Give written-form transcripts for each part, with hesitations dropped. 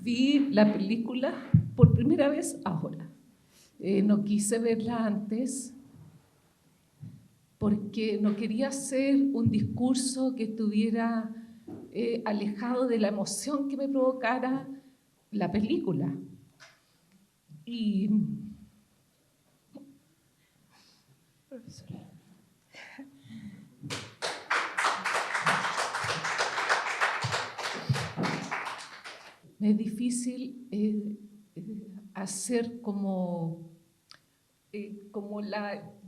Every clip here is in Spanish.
Vi la película por primera vez ahora. No quise verla antes porque no quería hacer un discurso que estuviera alejado de la emoción que me provocara la película. Y profesora, me es difícil hacer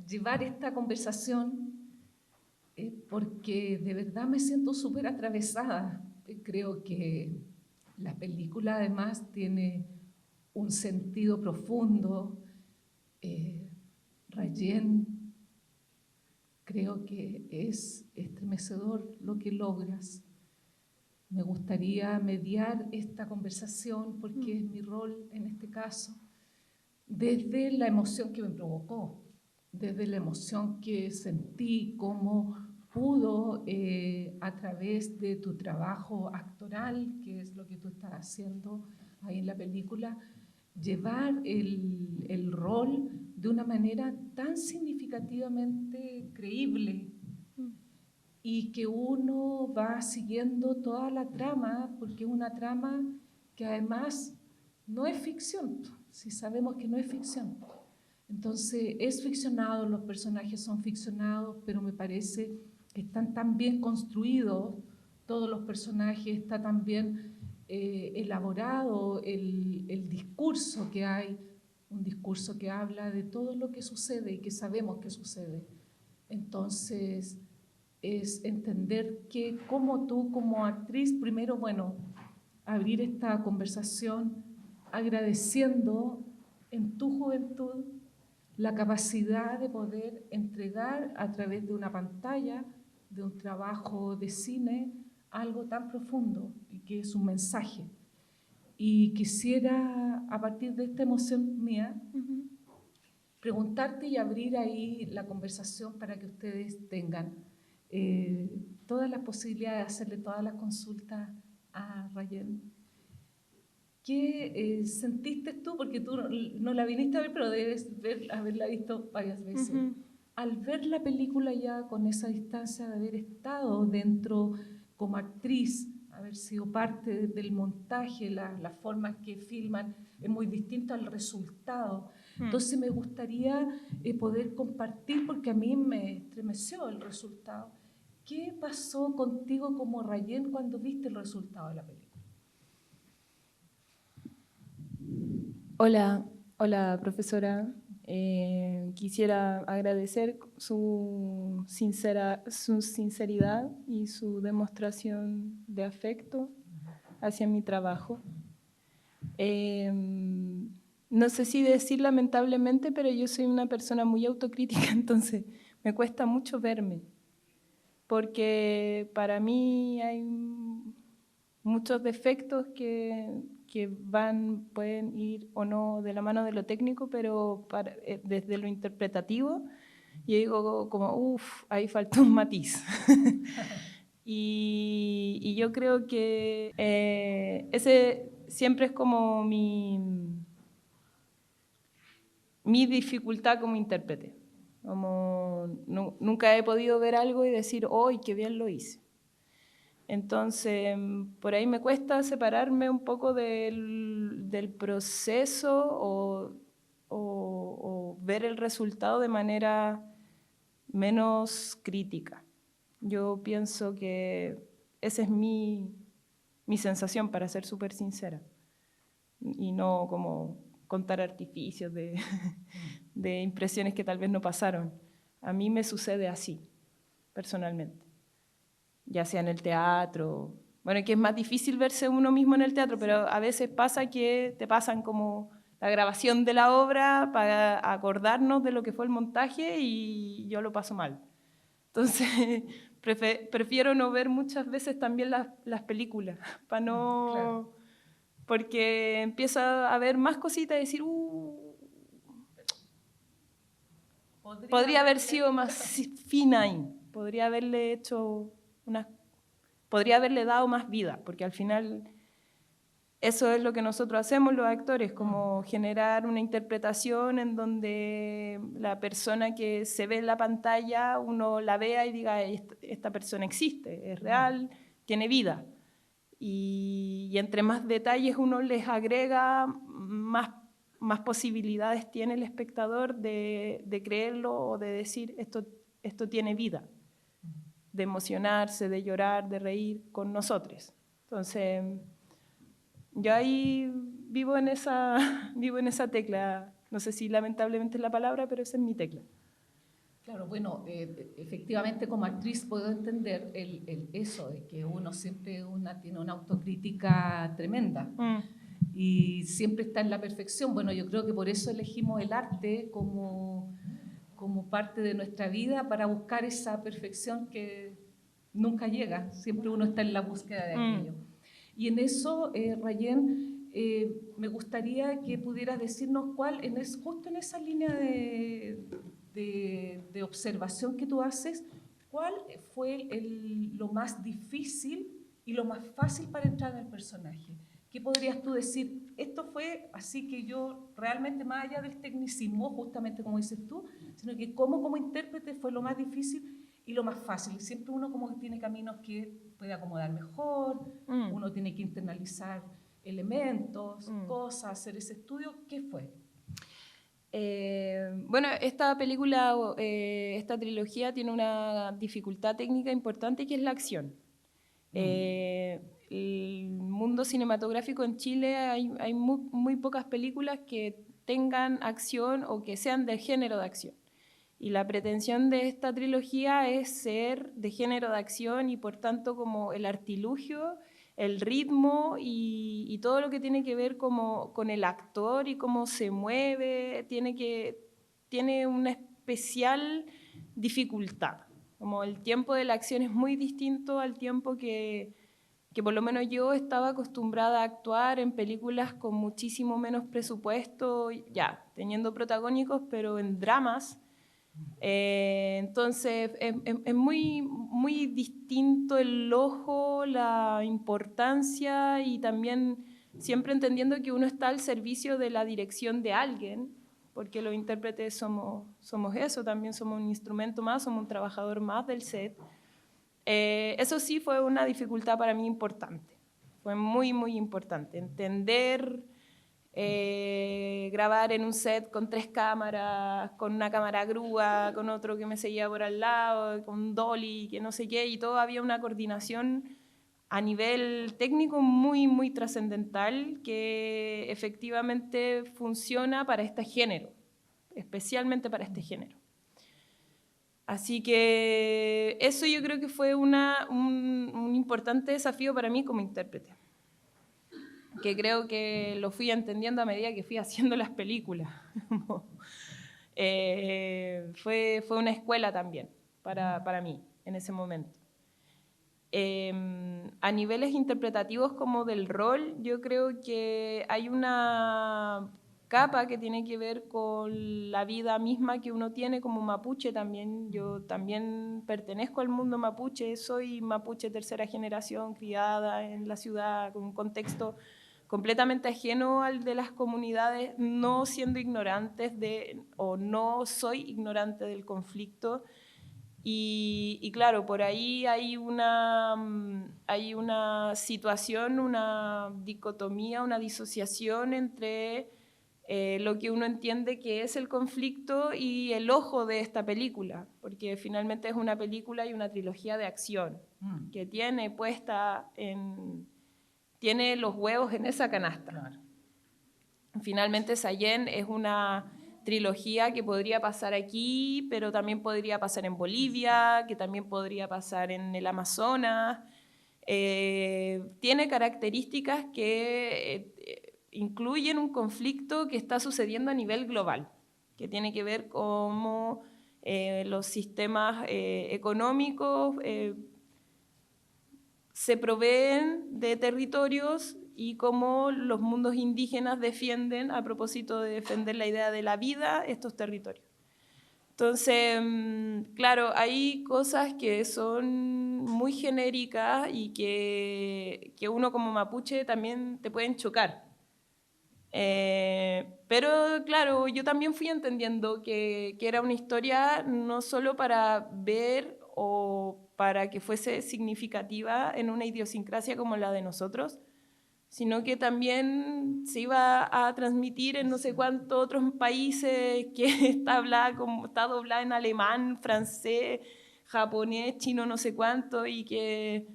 llevar esta conversación porque de verdad me siento súper atravesada. Creo que la película además tiene un sentido profundo. Rayen, creo que es estremecedor lo que logras. Me gustaría mediar esta conversación porque es mi rol en este caso, desde la emoción que me provocó, desde la emoción que sentí, cómo pudo a través de tu trabajo actoral, que es lo que tú estás haciendo ahí en la película, llevar el rol de una manera tan significativamente creíble y que uno va siguiendo toda la trama, porque es una trama que además no es ficción, si sabemos que no es ficción. Entonces es ficcionado, los personajes son ficcionados, pero me parece que están tan bien construidos todos los personajes, está tan bien elaborado el discurso que hay, un discurso que habla de todo lo que sucede y que sabemos que sucede. Entonces es entender que como tú, como actriz, primero, bueno, abrir esta conversación agradeciendo en tu juventud la capacidad de poder entregar a través de una pantalla, de un trabajo de cine, algo tan profundo y que es un mensaje. Y quisiera, a partir de esta emoción mía, preguntarte y abrir ahí la conversación para que ustedes tengan todas las posibilidades de hacerle todas las consultas a Rayen. ¿Qué sentiste tú? Porque tú no la viniste a ver, pero debes haberla visto varias veces. Al ver la película ya con esa distancia de haber estado dentro como actriz, haber sido parte del montaje, las formas que filman, es muy distinto al resultado. Entonces me gustaría poder compartir, porque a mí me estremeció el resultado. ¿Qué pasó contigo como Rayen cuando viste el resultado de la película? Hola profesora. Quisiera agradecer su sinceridad y su demostración de afecto hacia mi trabajo. No sé si decir lamentablemente, pero yo soy una persona muy autocrítica, entonces me cuesta mucho verme, porque para mí hay muchos defectos que pueden ir o no de la mano de lo técnico, pero desde lo interpretativo, yo digo como, ahí falta un matiz. y yo creo que ese siempre es como mi dificultad como intérprete. Como nunca he podido ver algo y decir, ¡ay, qué bien lo hice! Entonces, por ahí me cuesta separarme un poco del proceso o ver el resultado de manera menos crítica. Yo pienso que esa es mi sensación, para ser súper sincera, y no como contar artificios de impresiones que tal vez no pasaron. A mí me sucede así, personalmente. Ya sea en el teatro, bueno, que es más difícil verse uno mismo en el teatro, pero a veces pasa que te pasan como la grabación de la obra para acordarnos de lo que fue el montaje y yo lo paso mal. Entonces, prefiero no ver muchas veces también las películas, para no... Claro. Porque empieza a ver más cositas y decir, podría haber sido más fina ahí, podría haberle hecho podría haberle dado más vida, porque al final eso es lo que nosotros hacemos los actores, como generar una interpretación en donde la persona que se ve en la pantalla, uno la vea y diga, esta persona existe, es real, tiene vida. Y entre más detalles uno les agrega, más posibilidades tiene el espectador de creerlo o de decir, esto tiene vida, de emocionarse, de llorar, de reír con nosotros. Entonces, yo ahí vivo en esa tecla. No sé si lamentablemente es la palabra, pero esa es mi tecla. Claro, bueno, efectivamente como actriz puedo entender eso, de que uno siempre tiene una autocrítica tremenda y siempre está en la perfección. Bueno, yo creo que por eso elegimos el arte como parte de nuestra vida, para buscar esa perfección que nunca llega, siempre uno está en la búsqueda de aquello. Y en eso, Rayén, me gustaría que pudieras decirnos cuál, justo en esa línea de observación que tú haces, ¿cuál fue lo más difícil y lo más fácil para entrar en el personaje? ¿Qué podrías tú decir? Esto fue así que yo realmente, más allá del tecnicismo, justamente como dices tú, sino que como intérprete fue lo más difícil y lo más fácil. Siempre uno como que tiene caminos que puede acomodar mejor, uno tiene que internalizar elementos, cosas, hacer ese estudio. ¿Qué fue? Bueno, esta película, esta trilogía tiene una dificultad técnica importante, que es la acción. El mundo cinematográfico en Chile hay muy pocas películas que tengan acción o que sean de género de acción. Y la pretensión de esta trilogía es ser de género de acción y por tanto como el artilugio, el ritmo y todo lo que tiene que ver con el actor y cómo se mueve, tiene una especial dificultad. Como el tiempo de la acción es muy distinto al tiempo que por lo menos yo estaba acostumbrada a actuar en películas con muchísimo menos presupuesto, ya, teniendo protagónicos, pero en dramas. Entonces es muy distinto el ojo, la importancia y también siempre entendiendo que uno está al servicio de la dirección de alguien, porque los intérpretes somos eso, también somos un instrumento más, somos un trabajador más del set. Eso sí fue una dificultad para mí importante, fue muy importante, entender... grabar en un set con 3 cámaras, con una cámara grúa, con otro que me seguía por al lado, con un dolly, que no sé qué, y todo había una coordinación a nivel técnico muy trascendental que efectivamente funciona para este género, especialmente para este género. Así que eso yo creo que fue un importante desafío para mí como intérprete, que creo que lo fui entendiendo a medida que fui haciendo las películas. Fue una escuela también para mí en ese momento. A niveles interpretativos como del rol, yo creo que hay una capa que tiene que ver con la vida misma que uno tiene como mapuche también. Yo también pertenezco al mundo mapuche, soy mapuche tercera generación, criada en la ciudad, con un contexto completamente ajeno al de las comunidades, no siendo ignorantes o no soy ignorante del conflicto. Y claro, por ahí hay una situación, una dicotomía, una disociación entre lo que uno entiende que es el conflicto y el ojo de esta película, porque finalmente es una película y una trilogía de acción que tiene tiene los huevos en esa canasta. Claro. Finalmente Sayén es una trilogía que podría pasar aquí, pero también podría pasar en Bolivia, que también podría pasar en el Amazonas. Tiene características que incluyen un conflicto que está sucediendo a nivel global, que tiene que ver con los sistemas económicos se proveen de territorios y cómo los mundos indígenas defienden, a propósito de defender la idea de la vida, estos territorios. Entonces, claro, hay cosas que son muy genéricas y que uno como mapuche también te pueden chocar. Pero claro, yo también fui entendiendo que era una historia no solo para ver o para que fuese significativa en una idiosincrasia como la de nosotros, sino que también se iba a transmitir en no sé cuántos otros países, que está doblada en alemán, francés, japonés, chino, no sé cuánto, y que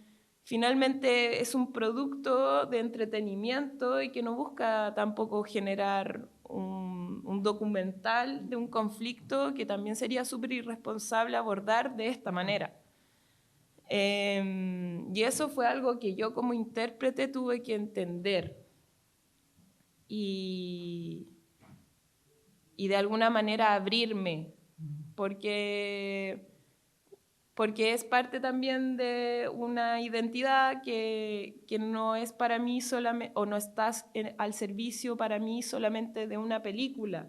finalmente es un producto de entretenimiento y que no busca tampoco generar un documental de un conflicto que también sería súper irresponsable abordar de esta manera. Y eso fue algo que yo como intérprete tuve que entender y de alguna manera abrirme, porque es parte también de una identidad que no es para mí solamente, o no estás al servicio para mí solamente de una película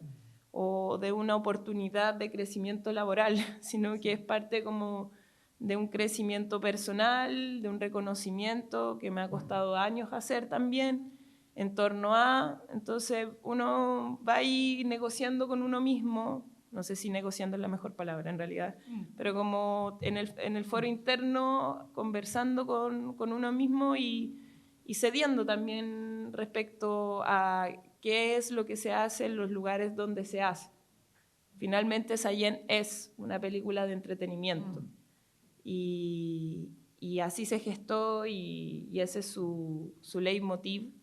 o de una oportunidad de crecimiento laboral, sino que es parte como de un crecimiento personal, de un reconocimiento que me ha costado años hacer también, en torno a, entonces uno va ahí negociando con uno mismo, no sé si negociando es la mejor palabra en realidad, pero como en el foro interno, conversando con uno mismo y cediendo también respecto a qué es lo que se hace en los lugares donde se hace. Finalmente, Sayen es una película de entretenimiento. Y así se gestó y ese es su leitmotiv.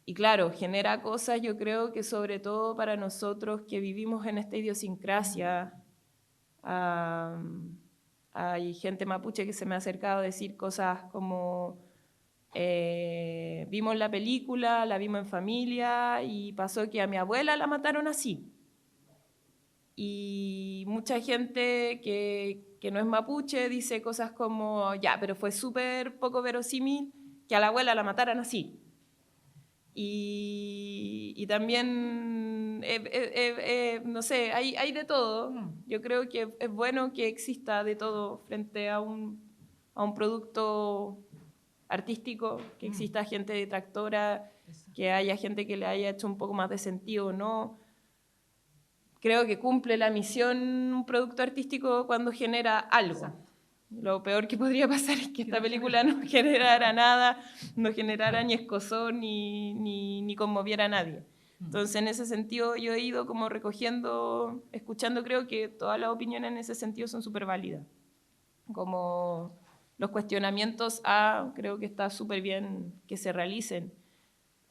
Y claro, genera cosas, yo creo que sobre todo para nosotros que vivimos en esta idiosincrasia, hay gente mapuche que se me ha acercado a decir cosas como vimos la película, la vimos en familia y pasó que a mi abuela la mataron así. Y mucha gente que no es mapuche dice cosas como, ya, pero fue súper poco verosímil que a la abuela la mataran así. Y también, no sé, hay de todo. Yo creo que es bueno que exista de todo frente a un producto artístico, que exista gente detractora, que haya gente que le haya hecho un poco más de sentido o no. Creo que cumple la misión un producto artístico cuando genera algo. Exacto. Lo peor que podría pasar es que esta película no generara nada, no generara ni escozor ni conmoviera a nadie. Entonces, en ese sentido, yo he ido como recogiendo, escuchando, creo que todas las opiniones en ese sentido son súper válidas. Como los cuestionamientos creo que está súper bien que se realicen.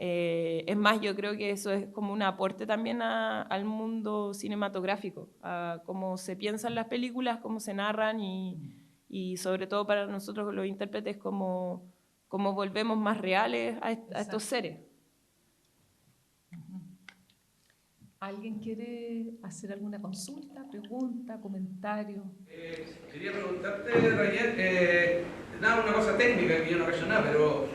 Es más, yo creo que eso es como un aporte también al mundo cinematográfico, a cómo se piensan las películas, cómo se narran y sobre todo para nosotros los intérpretes, cómo volvemos más reales a estos seres. ¿Alguien quiere hacer alguna consulta, pregunta, comentario? Quería preguntarte, Raquel, nada, una cosa técnica que yo no reaccionaba, pero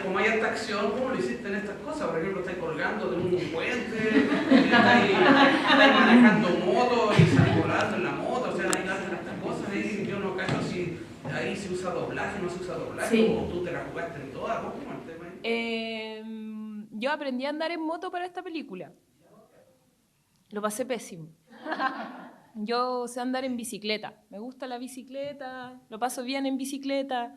como hay harta acción, ¿cómo lo hiciste en estas cosas? Por ejemplo, estáis colgando de un puente, estáis manejando moto y salís volando en la moto, o sea, hay estas cosas, ahí yo no cacho si ahí se usa doblaje, no se usa doblaje, sí. O tú te la jugaste en todas, ¿cómo es el tema? Yo aprendí a andar en moto para esta película. Lo pasé pésimo. Yo sé andar en bicicleta. Me gusta la bicicleta, lo paso bien en bicicleta,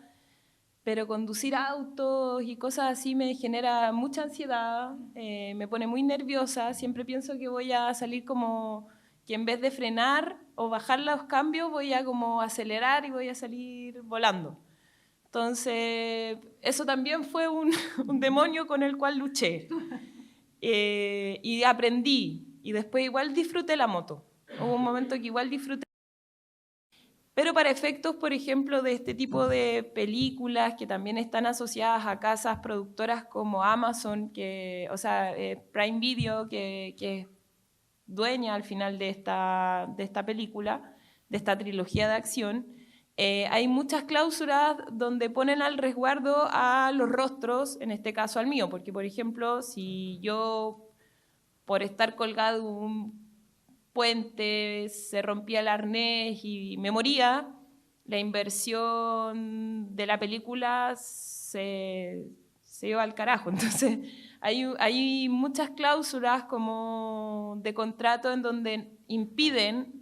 pero conducir autos y cosas así me genera mucha ansiedad, me pone muy nerviosa. Siempre pienso que voy a salir como que en vez de frenar o bajar los cambios, voy a como acelerar y voy a salir volando. Entonces, eso también fue un demonio con el cual luché. Y aprendí. Y después igual disfruté la moto. Hubo un momento que igual disfruté. Pero para efectos, por ejemplo, de este tipo de películas que también están asociadas a casas productoras como Amazon, Prime Video, que es dueña al final de esta película, de esta trilogía de acción, hay muchas cláusulas donde ponen al resguardo a los rostros, en este caso al mío, porque, por ejemplo, si yo, por estar colgado puentes, se rompía el arnés y me moría, la inversión de la película se iba al carajo. Entonces, hay muchas cláusulas como de contrato en donde impiden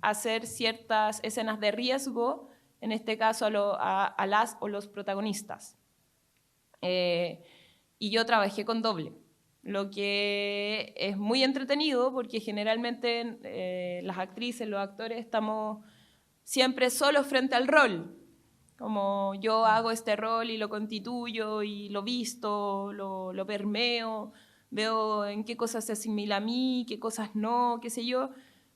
hacer ciertas escenas de riesgo, en este caso a las o los protagonistas. Y yo trabajé con doble, lo que es muy entretenido porque generalmente las actrices, los actores estamos siempre solos frente al rol. Como yo hago este rol y lo constituyo y lo visto, lo permeo, veo en qué cosas se asimila a mí, qué cosas no, qué sé yo,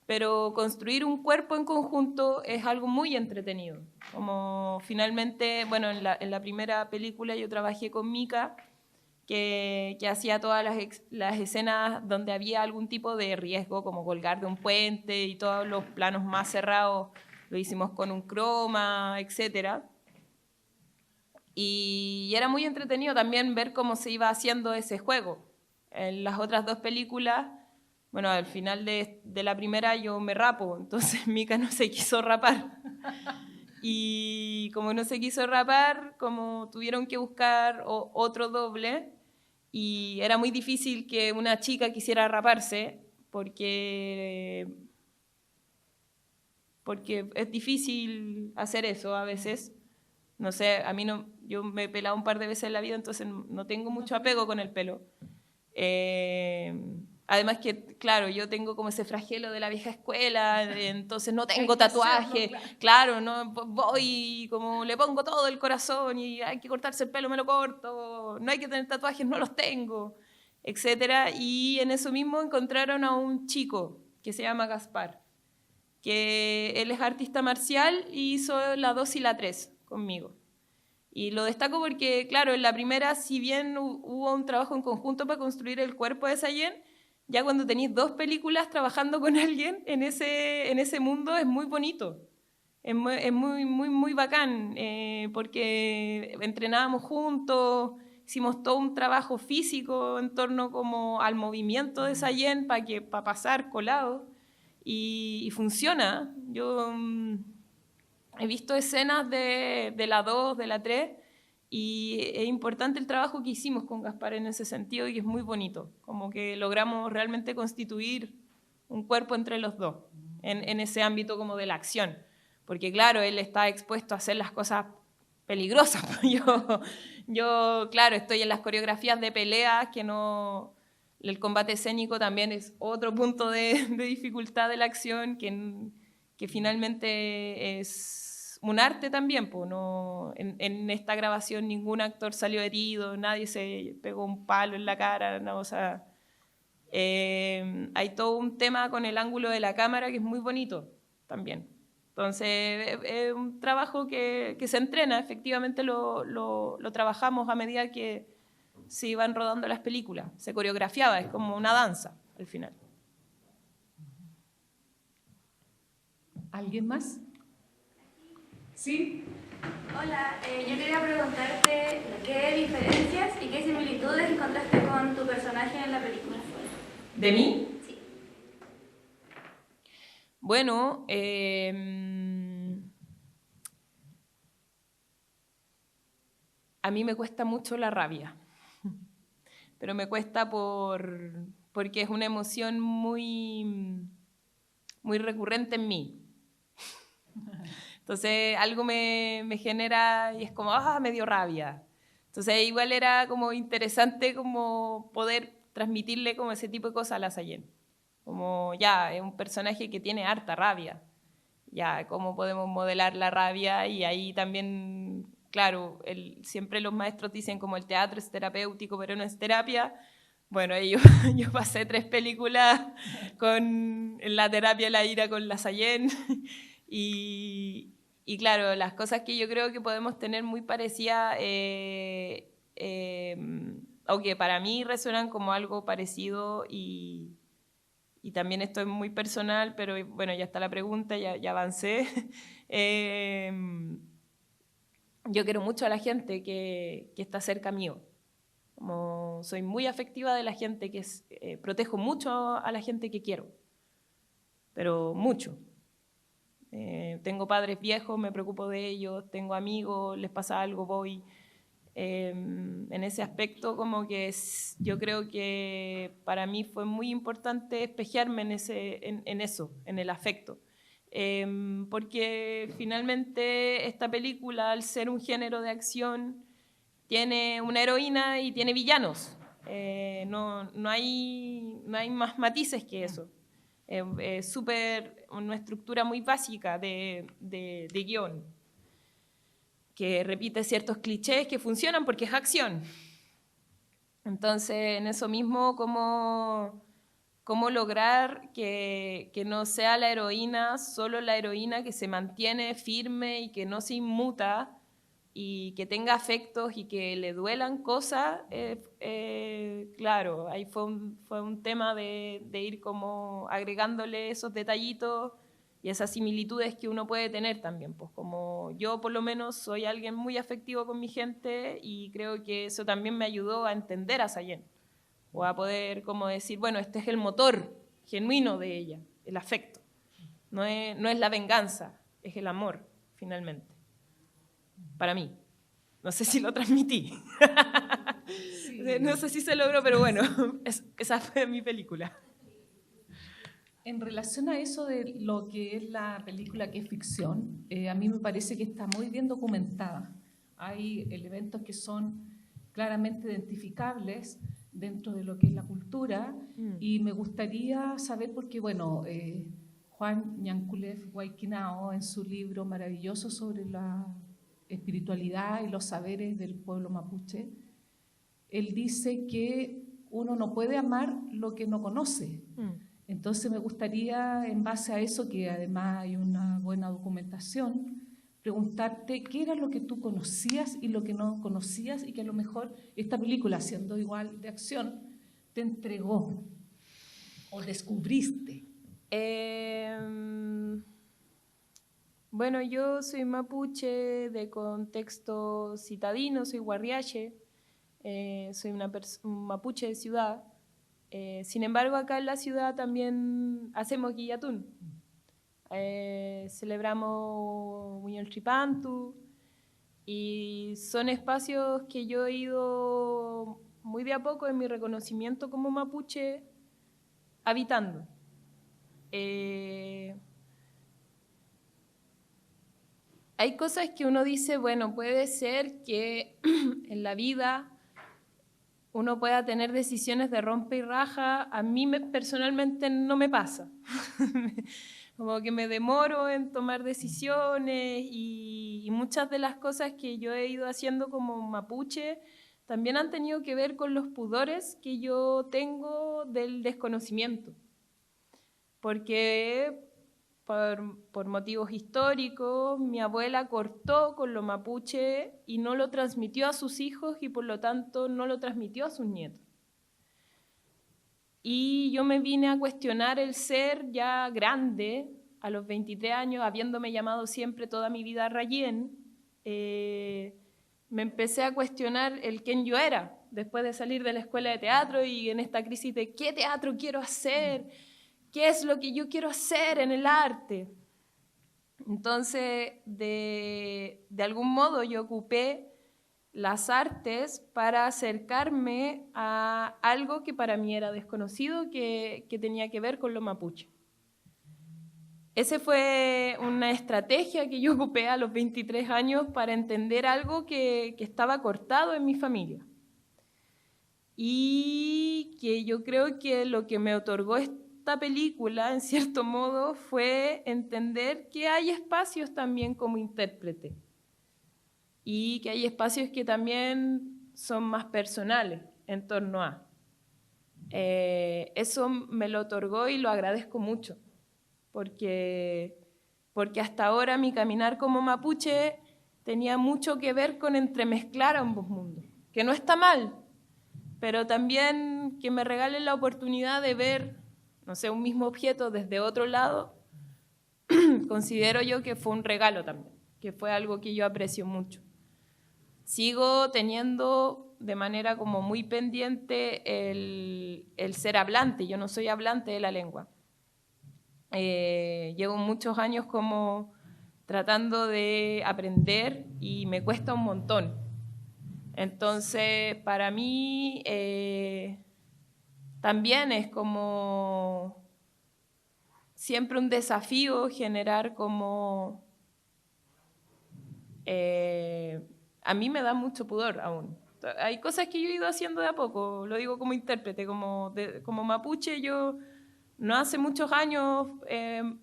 pero construir un cuerpo en conjunto es algo muy entretenido. Como finalmente, bueno, en la primera película yo trabajé con Mika, que hacía todas las escenas donde había algún tipo de riesgo, como colgar de un puente y todos los planos más cerrados lo hicimos con un croma, etc. Y era muy entretenido también ver cómo se iba haciendo ese juego. En las otras dos películas, bueno, al final de la primera yo me rapo, entonces Mika no se quiso rapar. Y como no se quiso rapar, como tuvieron que buscar otro doble, y era muy difícil que una chica quisiera raparse, porque es difícil hacer eso a veces. No sé, a mí no, yo me he pelado un par de veces en la vida, entonces no tengo mucho apego con el pelo. Además que, claro, yo tengo como ese flagelo de la vieja escuela, entonces no tengo tatuaje, claro, no voy como le pongo todo el corazón y hay que cortarse el pelo, me lo corto, no hay que tener tatuajes, no los tengo, etc. Y en eso mismo encontraron a un chico que se llama Gaspar, que él es artista marcial y hizo la 2 y la 3 conmigo. Y lo destaco porque, claro, en la primera, si bien hubo un trabajo en conjunto para construir el cuerpo de Sayen, ya cuando tenéis 2 películas trabajando con alguien en ese mundo es muy bonito. Es muy bacán, porque entrenábamos juntos, hicimos todo un trabajo físico en torno como al movimiento de Sayen para pasar colado. Y funciona. Yo he visto escenas de la 2, de la 3, y es importante el trabajo que hicimos con Gaspar en ese sentido y es muy bonito, como que logramos realmente constituir un cuerpo entre los dos en ese ámbito como de la acción, porque claro, él está expuesto a hacer las cosas peligrosas. Yo claro, estoy en las coreografías de peleas que no... El combate escénico también es otro punto de dificultad de la acción que finalmente es un arte también. Pues no, en esta grabación ningún actor salió herido, nadie se pegó un palo en la cara. No, o sea, hay todo un tema con el ángulo de la cámara que es muy bonito también. Entonces es un trabajo que se entrena, efectivamente lo trabajamos a medida que se iban rodando las películas, se coreografiaba, es como una danza al final. ¿Alguien más? ¿Sí? Hola, yo quería preguntarte qué diferencias y qué similitudes encontraste con tu personaje en la película. ¿De mí? Sí. Bueno, a mí me cuesta mucho la rabia, pero me cuesta porque es una emoción muy recurrente en mí. Entonces algo me genera y es como, me dio rabia. Entonces igual era como interesante como poder transmitirle como ese tipo de cosas a la Sayen. Como ya, es un personaje que tiene harta rabia. Ya, ¿cómo podemos modelar la rabia? Y ahí también, claro, siempre los maestros dicen como el teatro es terapéutico, pero no es terapia. Bueno, yo pasé 3 películas en la terapia de la ira con la Sayen y claro, las cosas que yo creo que podemos tener muy parecidas, aunque para mí resuenan como algo parecido y también esto es muy personal, pero bueno, ya está la pregunta, ya avancé. Yo quiero mucho a la gente que está cerca mío. Como soy muy afectiva de la gente, protejo mucho a la gente que quiero. pero mucho. Tengo padres viejos, me preocupo de ellos, tengo amigos, les pasa algo, voy. En ese aspecto, como que yo creo que para mí fue muy importante espejearme en eso, en el afecto. Porque finalmente esta película, al ser un género de acción, tiene una heroína y tiene villanos. No hay más matices que eso. Es una estructura muy básica de guión, que repite ciertos clichés que funcionan porque es acción. Entonces, en eso mismo, cómo lograr que no sea la heroína, solo la heroína que se mantiene firme y que no se inmuta, y que tenga afectos y que le duelan cosas, claro, ahí fue un tema de ir como agregándole esos detallitos y esas similitudes que uno puede tener también, pues como yo por lo menos soy alguien muy afectivo con mi gente y creo que eso también me ayudó a entender a Sayen, o a poder como decir, bueno, este es el motor genuino de ella, el afecto, no es la venganza, es el amor, finalmente. Para mí. No sé si lo transmití. Sí. No sé si se logró, pero bueno, esa fue mi película. En relación a eso de lo que es la película que es ficción, a mí me parece que está muy bien documentada. Hay elementos que son claramente identificables dentro de lo que es la cultura y me gustaría saber, porque bueno, Juan Ñanculef Guayquinao, en su libro maravilloso sobre la espiritualidad y los saberes del pueblo mapuche, él dice que uno no puede amar lo que no conoce. Entonces me gustaría, en base a eso, que además hay una buena documentación, preguntarte qué era lo que tú conocías y lo que no conocías y que a lo mejor esta película, siendo igual de acción, te entregó o descubriste. Bueno, yo soy mapuche de contexto citadino, soy guarriache, soy un mapuche de ciudad. Sin embargo, acá en la ciudad también hacemos guillatún. Celebramos Huiñoltripantu y son espacios que yo he ido muy de a poco en mi reconocimiento como mapuche habitando. Hay cosas que uno dice, bueno, puede ser que en la vida uno pueda tener decisiones de rompe y raja. A mí personalmente no me pasa. Como que me demoro en tomar decisiones y muchas de las cosas que yo he ido haciendo como mapuche también han tenido que ver con los pudores que yo tengo del desconocimiento. Porque por motivos históricos, mi abuela cortó con lo mapuche y no lo transmitió a sus hijos y por lo tanto no lo transmitió a sus nietos. Y yo me vine a cuestionar el ser ya grande, a los 23 años, habiéndome llamado siempre toda mi vida Rayén, me empecé a cuestionar el quién yo era, después de salir de la escuela de teatro y en esta crisis de qué teatro quiero hacer, qué es lo que yo quiero hacer en el arte. Entonces, de algún modo yo ocupé las artes para acercarme a algo que para mí era desconocido, que tenía que ver con lo mapuche. Esa fue una estrategia que yo ocupé a los 23 años para entender algo que estaba cortado en mi familia. Y que yo creo que lo que me otorgó esta película, en cierto modo, fue entender que hay espacios también como intérprete. Y que hay espacios que también son más personales en torno a. Eso me lo otorgó y lo agradezco mucho, porque hasta ahora mi caminar como mapuche tenía mucho que ver con entremezclar ambos mundos, que no está mal, pero también que me regalen la oportunidad de ver, no sé, un mismo objeto desde otro lado, considero yo que fue un regalo también, que fue algo que yo aprecio mucho. Sigo teniendo de manera como muy pendiente el ser hablante. Yo no soy hablante de la lengua. llevo muchos años como tratando de aprender y me cuesta un montón. Entonces, para mí también es como siempre un desafío generar como... a mí me da mucho pudor aún. Hay cosas que yo he ido haciendo de a poco, lo digo como intérprete, como mapuche. Yo no hace muchos años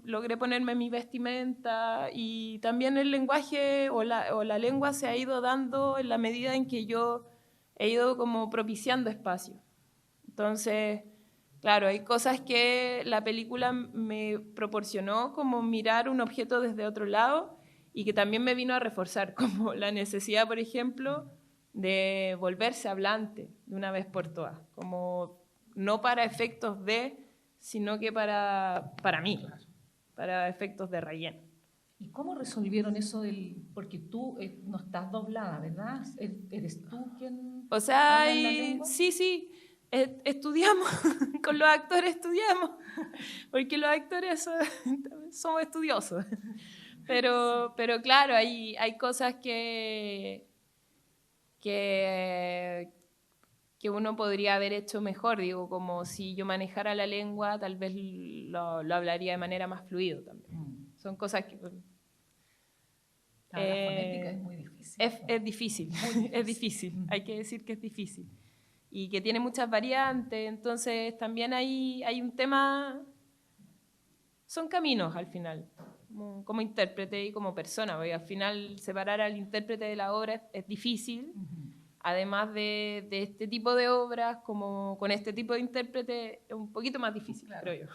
logré ponerme mi vestimenta, y también el lenguaje o la lengua se ha ido dando en la medida en que yo he ido como propiciando espacio. Entonces, claro, hay cosas que la película me proporcionó, como mirar un objeto desde otro lado, y que también me vino a reforzar, como la necesidad, por ejemplo, de volverse hablante de una vez por todas, como no para efectos sino que para mí, para efectos de relleno. ¿Y cómo resolvieron eso porque tú no estás doblada, ¿verdad? ¿Eres tú quien O sea, habla en la lengua? sí, estudiamos, con los actores estudiamos, porque los actores somos estudiosos. Pero claro, hay cosas que uno podría haber hecho mejor. Digo, como si yo manejara la lengua, tal vez lo hablaría de manera más fluida también. Son cosas que... Claro, la fonética es muy difícil. Es difícil, es difícil. Hay que decir que es difícil. Y que tiene muchas variantes. Entonces también hay un tema... Son caminos al final, como intérprete y como persona, porque al final separar al intérprete de la obra es difícil. Además de este tipo de obras, como con este tipo de intérprete, es un poquito más difícil, claro, creo yo.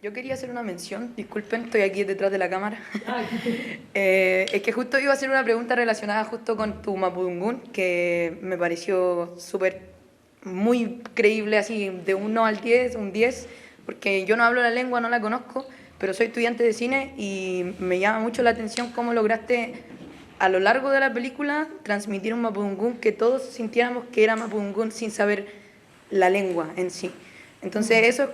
Yo quería hacer una mención, disculpen, estoy aquí detrás de la cámara. Es que justo iba a hacer una pregunta relacionada justo con tu mapudungún, que me pareció muy creíble, así de 1 al 10, un 10, porque yo no hablo la lengua, no la conozco, pero soy estudiante de cine y me llama mucho la atención cómo lograste a lo largo de la película transmitir un mapudungún que todos sintiéramos que era mapudungún sin saber la lengua en sí. Entonces eso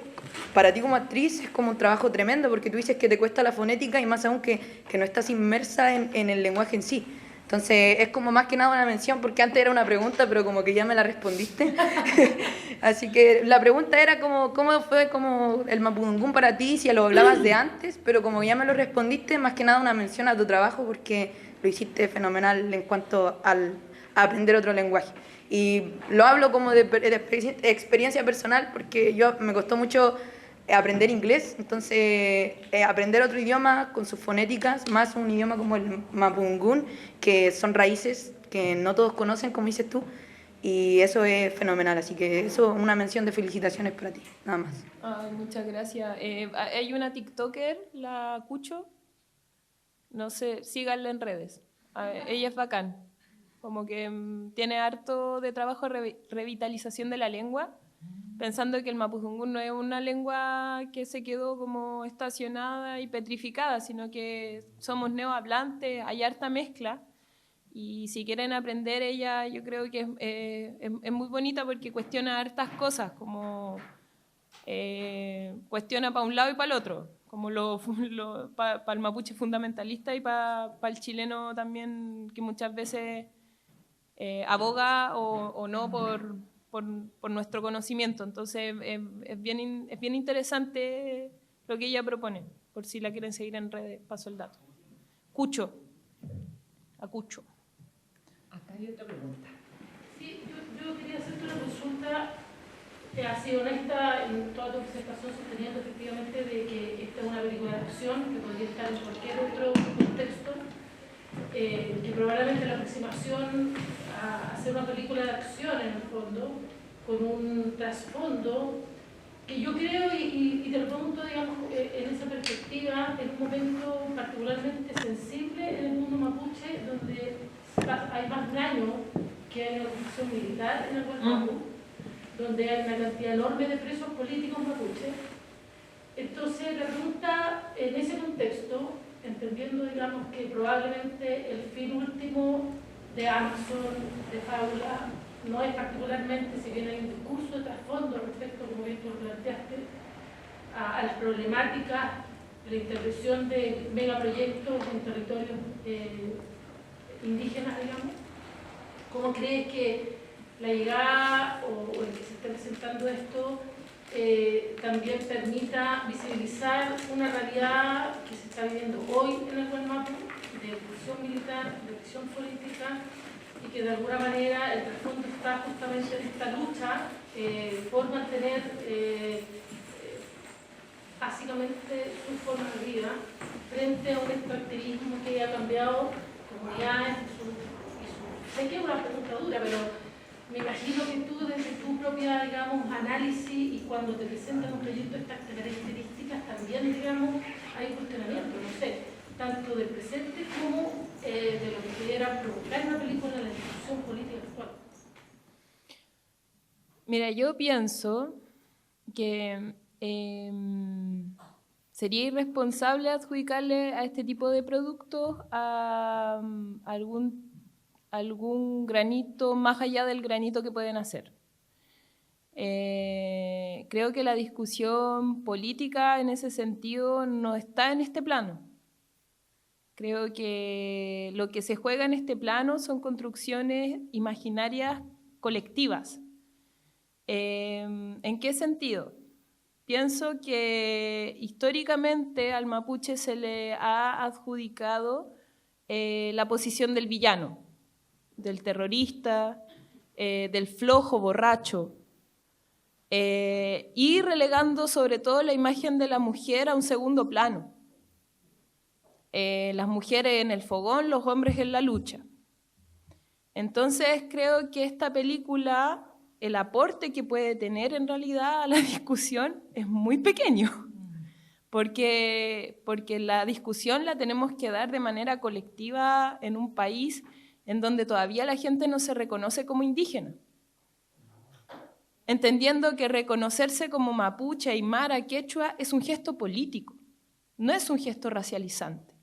para ti como actriz es como un trabajo tremendo, porque tú dices que te cuesta la fonética y más aún que no estás inmersa en el lenguaje en sí. Entonces es como más que nada una mención, porque antes era una pregunta, pero como que ya me la respondiste. Así que la pregunta era cómo fue como el mapudungún para ti, si lo hablabas de antes, pero como ya me lo respondiste, más que nada una mención a tu trabajo, porque lo hiciste fenomenal en cuanto a aprender otro lenguaje. Y lo hablo como de experiencia personal, porque me costó mucho aprender inglés, entonces aprender otro idioma con sus fonéticas, más un idioma como el mapudungún, que son raíces que no todos conocen, como dices tú, y eso es fenomenal. Así que eso, una mención de felicitaciones para ti, nada más. Muchas gracias. Hay una TikToker, la Cucho, no sé, síganla en redes. Ella es bacán, como que tiene harto de trabajo de revitalización de la lengua, pensando que el mapudungún no es una lengua que se quedó como estacionada y petrificada, sino que somos neohablantes, hay harta mezcla. Y si quieren aprender, ella yo creo que es muy bonita, porque cuestiona hartas cosas, como cuestiona para un lado y para el otro, como para el mapuche fundamentalista y para el chileno también, que muchas veces aboga o no por nuestro conocimiento. Entonces es bien interesante lo que ella propone, por si la quieren seguir en redes, paso el dato. Cucho. Acucho. Acá hay otra pregunta. Sí, yo quería hacerte una consulta. Has sido honesta en toda tu presentación, sosteniendo efectivamente de que esta es una película de acción que podría estar en cualquier otro contexto, que probablemente la aproximación a hacer una película de acción en el fondo, con un trasfondo, que yo creo, y te lo pregunto, digamos, en esa perspectiva, en un momento particularmente sensible en el mundo mapuche, donde hay más daño que en la ocupación militar en el Guatemala, donde hay una cantidad enorme de presos políticos mapuches. Entonces, la pregunta en ese contexto, entendiendo, digamos, que probablemente el fin último de Amazon, de Fábula, no es particularmente, si bien hay un discurso de trasfondo respecto, como bien tú lo planteaste, a las problemáticas de la intervención de megaproyectos en territorios indígenas, digamos? ¿Cómo crees que la llegada o el que se esté presentando esto también permita visibilizar una realidad que se está viviendo hoy en el Gualmapu, de ocupación militar, de acción política, y que de alguna manera el trasfondo está justamente en esta lucha por mantener básicamente su forma de vida frente a un extractivismo que ha cambiado comunidades sé que es una pregunta dura, pero me imagino que tú desde tu propia, digamos, análisis y cuando te presentan un proyecto de estas características también, digamos, hay un cuestionamiento, no sé, tanto del presente como de lo que pudiera provocar una película en la discusión política actual. Mira, yo pienso que sería irresponsable adjudicarle a este tipo de productos a algún granito más allá del granito que pueden hacer. Creo que la discusión política en ese sentido no está en este plano. Creo que lo que se juega en este plano son construcciones imaginarias colectivas. ¿En qué sentido? Pienso que históricamente al mapuche se le ha adjudicado la posición del villano, del terrorista, del flojo borracho, y relegando sobre todo la imagen de la mujer a un segundo plano. Las mujeres en el fogón, los hombres en la lucha. Entonces creo que esta película, el aporte que puede tener en realidad a la discusión es muy pequeño, porque la discusión la tenemos que dar de manera colectiva en un país en donde todavía la gente no se reconoce como indígena, entendiendo que reconocerse como mapuche, aymara, quechua es un gesto político, no es un gesto racializante.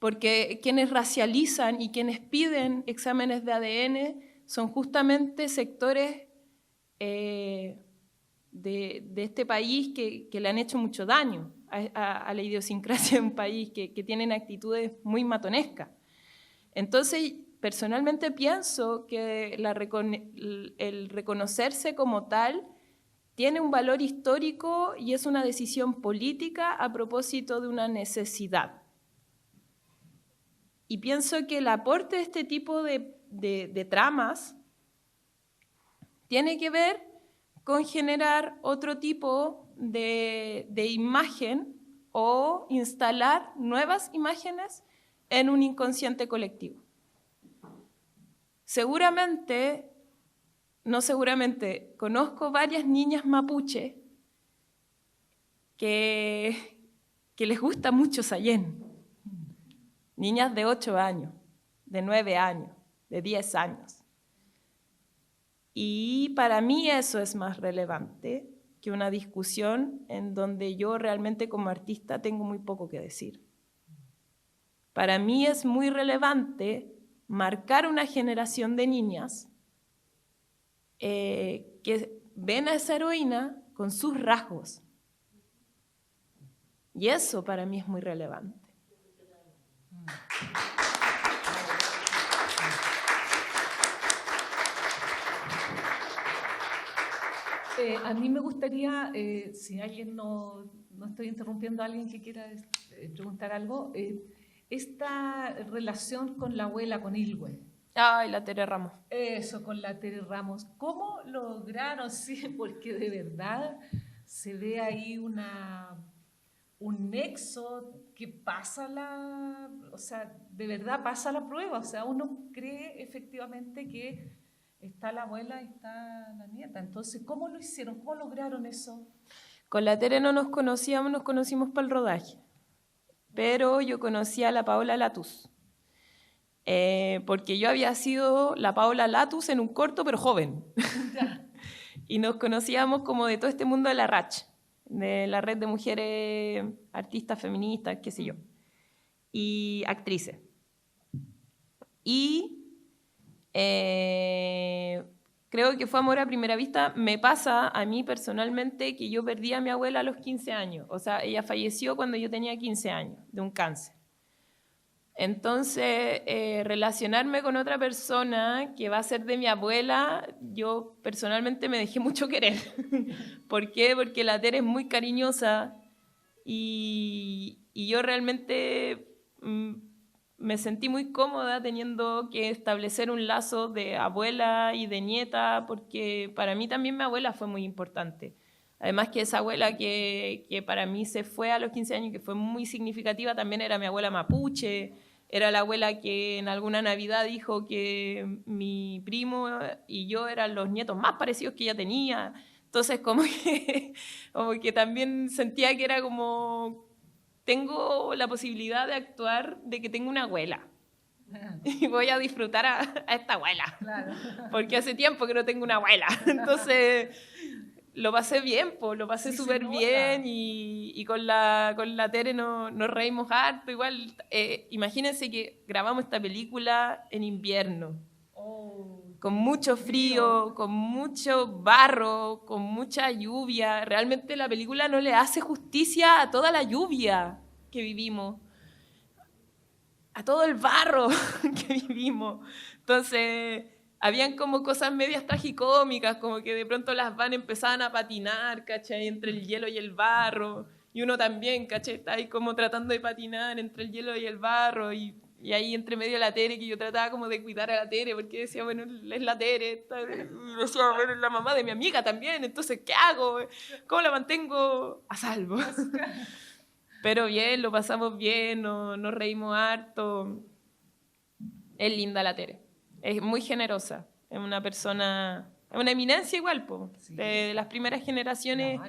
Porque quienes racializan y quienes piden exámenes de ADN son justamente sectores de este país que le han hecho mucho daño a la idiosincrasia de un país, que tienen actitudes muy matonescas. Entonces, personalmente pienso que el reconocerse como tal tiene un valor histórico y es una decisión política a propósito de una necesidad. Y pienso que el aporte de este tipo de tramas tiene que ver con generar otro tipo de imagen o instalar nuevas imágenes en un inconsciente colectivo. Seguramente, no seguramente, conozco varias niñas mapuche que les gusta mucho Sayén. Niñas de 8 años, de 9 años, de 10 años. Y para mí eso es más relevante que una discusión en donde yo realmente como artista tengo muy poco que decir. Para mí es muy relevante marcar una generación de niñas que ven a esa heroína con sus rasgos. Y eso para mí es muy relevante. A mí me gustaría, si alguien no estoy interrumpiendo a alguien que quiera preguntar algo, esta relación con la abuela, con Ilwe. Ay, la Tere Ramos. Eso, con la Tere Ramos. ¿Cómo lograron? Sí, porque de verdad se ve ahí un nexo que pasa o sea, de verdad pasa la prueba. O sea, uno cree efectivamente que está la abuela y está la nieta. Entonces, ¿cómo lo hicieron? ¿Cómo lograron eso? Con la Tere no nos conocíamos, nos conocimos para el rodaje. Pero yo conocí a la Paola Latus. Porque yo había sido la Paola Latus en un corto, pero joven. Y nos conocíamos como de todo este mundo de la RACH, de la red de mujeres artistas feministas, qué sé yo, y actrices. Y creo que fue amor a primera vista. Me pasa a mí personalmente que yo perdí a mi abuela a los 15 años. O sea, ella falleció cuando yo tenía 15 años de un cáncer. Entonces, relacionarme con otra persona que va a ser de mi abuela, yo personalmente me dejé mucho querer. ¿Por qué? Porque la Tere es muy cariñosa y yo realmente me sentí muy cómoda teniendo que establecer un lazo de abuela y de nieta, porque para mí también mi abuela fue muy importante. Además que esa abuela que para mí se fue a los 15 años, que fue muy significativa, también era mi abuela mapuche, era la abuela que en alguna Navidad dijo que mi primo y yo eran los nietos más parecidos que ella tenía. Entonces como que también sentía que era como, tengo la posibilidad de actuar de que tengo una abuela. Y voy a disfrutar a esta abuela. Claro. Porque hace tiempo que no tengo una abuela. Entonces lo pasé bien, pues, lo pasé súper bien y con la Tere nos reímos harto. Igual, imagínense que grabamos esta película en invierno, con mucho frío, con mucho barro, con mucha lluvia. Realmente la película no le hace justicia a toda la lluvia que vivimos, a todo el barro que vivimos. Entonces habían como cosas medias tragicómicas, como que de pronto las van empezaban a patinar, ¿cachai? Entre el hielo y el barro, y uno también, ¿cachai? Está ahí como tratando de patinar entre el hielo y el barro, y ahí entre medio la Tere, que yo trataba como de cuidar a la Tere, porque decía, bueno, es la Tere, y decía, bueno, es la mamá de mi amiga también, entonces, ¿qué hago? ¿Cómo la mantengo a salvo? Pero bien, lo pasamos bien, nos reímos harto. Es linda la Tere. Es muy generosa, es una persona, es una eminencia igual, po, sí, de las primeras generaciones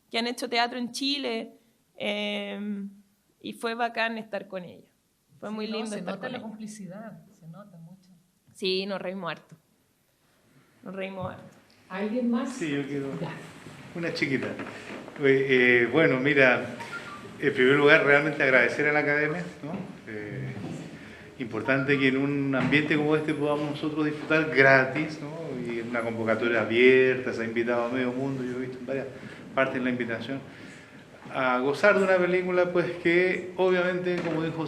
que han hecho teatro en Chile, y fue bacán estar con ella. Fue muy lindo estar con ella. Se nota la complicidad, se nota mucho. Sí, nos reímos harto. ¿Alguien más? Sí, yo quiero una chiquita. Bueno, mira, en primer lugar, realmente agradecer a la Academia, ¿no? Importante que en un ambiente como este podamos nosotros disfrutar gratis, ¿no? Y en una convocatoria abierta, se ha invitado a medio mundo, yo he visto en varias partes la invitación, a gozar de una película pues que obviamente, como dijo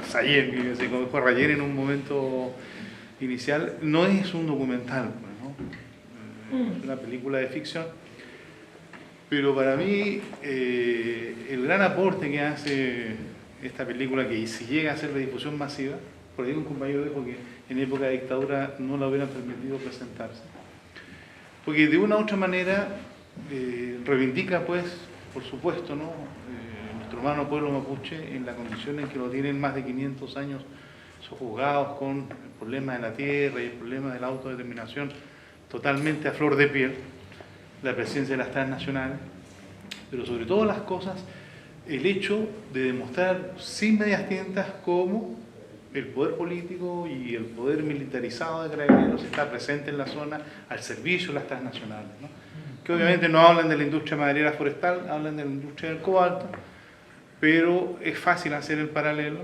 Sayen, como dijo Rayen en un momento inicial, no es un documental, ¿no? Es una película de ficción, pero para mí el gran aporte que hace esta película, que si llega a ser de difusión masiva, por ahí un compañero dijo que en época de dictadura no la hubieran permitido presentarse, porque de una u otra manera reivindica, pues, por supuesto, ¿no? Nuestro hermano pueblo mapuche en la condición en que lo tienen más de 500 años sojuzgados con el problema de la tierra y el problema de la autodeterminación totalmente a flor de piel, la presencia de las transnacionales, pero sobre todas las cosas el hecho de demostrar sin medias tintas cómo el poder político y el poder militarizado de Carabineros está presente en la zona al servicio de las transnacionales, ¿no? Que obviamente no hablan de la industria maderera forestal, hablan de la industria del cobalto, pero es fácil hacer el paralelo,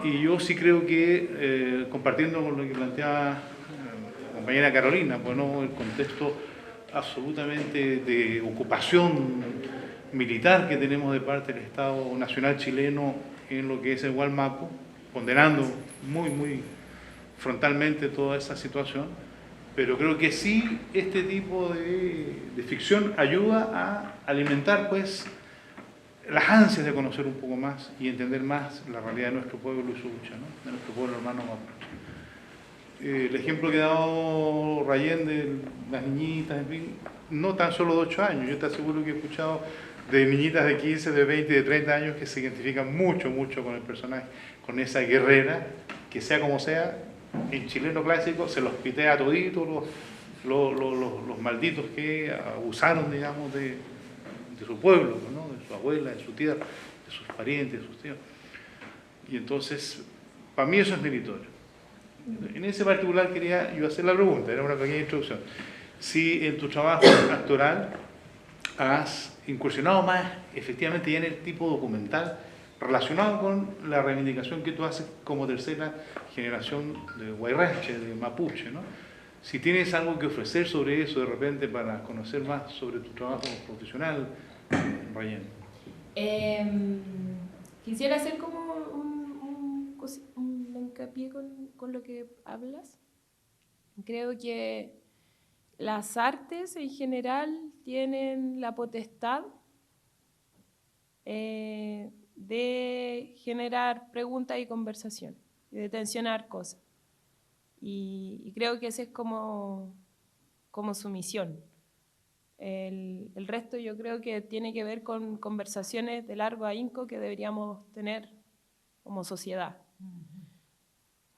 y yo sí creo que, compartiendo con lo que planteaba la compañera Carolina, bueno, el contexto absolutamente de ocupación militar que tenemos de parte del Estado Nacional chileno en lo que es el Gualmapu, condenando muy frontalmente toda esa situación, pero creo que sí este tipo de ficción ayuda a alimentar pues las ansias de conocer un poco más y entender más la realidad de nuestro pueblo y su lucha, ¿no? De nuestro pueblo hermano mapuche. El ejemplo que ha dado Rayen de las niñitas, en fin, no tan solo de 8 años, yo te aseguro que he escuchado de niñitas de 15, de 20, de 30 años que se identifican mucho con el personaje, con esa guerrera, que sea como sea, en chileno clásico se los pitea a toditos los malditos que abusaron, digamos, de su pueblo, ¿no? De su abuela, de su tierra, de sus parientes, de sus tíos. Y entonces, para mí eso es meritorio. En ese particular quería yo hacer la pregunta, era una pequeña introducción. Si en tu trabajo actoral has incursionado más efectivamente ya en el tipo documental relacionado con la reivindicación que tú haces como tercera generación de Guayrache, de Mapuche, ¿no? Si tienes algo que ofrecer sobre eso de repente para conocer más sobre tu trabajo profesional, Rayen. Quisiera hacer como un hincapié con lo que hablas. Creo que las artes en general tienen la potestad de generar preguntas y conversación, y de tensionar cosas. Y creo que esa es como su misión. El resto yo creo que tiene que ver con conversaciones de largo ahínco que deberíamos tener como sociedad.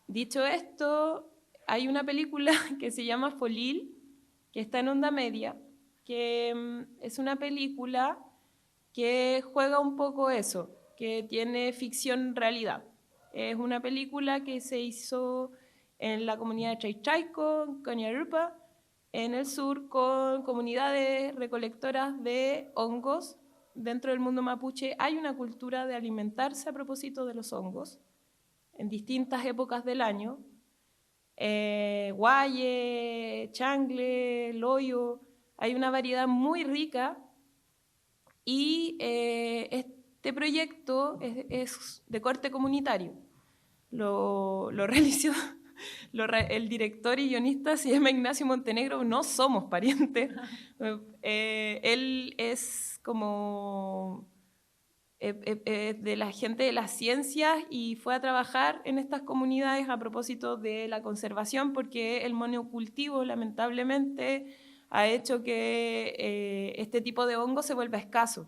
Dicho esto, hay una película que se llama Folil, que está en Onda Media, que es una película que juega un poco eso, que tiene ficción-realidad. Es una película que se hizo en la comunidad de Chaychayco, en Cañarupa, en el sur, con comunidades recolectoras de hongos. Dentro del mundo mapuche hay una cultura de alimentarse a propósito de los hongos en distintas épocas del año. Guaye, changle, loyo, hay una variedad muy rica y este proyecto es de corte comunitario. Lo realizó el director y guionista se llama Ignacio Montenegro, no somos parientes. Él es como de la gente de las ciencias y fue a trabajar en estas comunidades a propósito de la conservación, porque el monocultivo lamentablemente ha hecho que este tipo de hongo se vuelva escaso.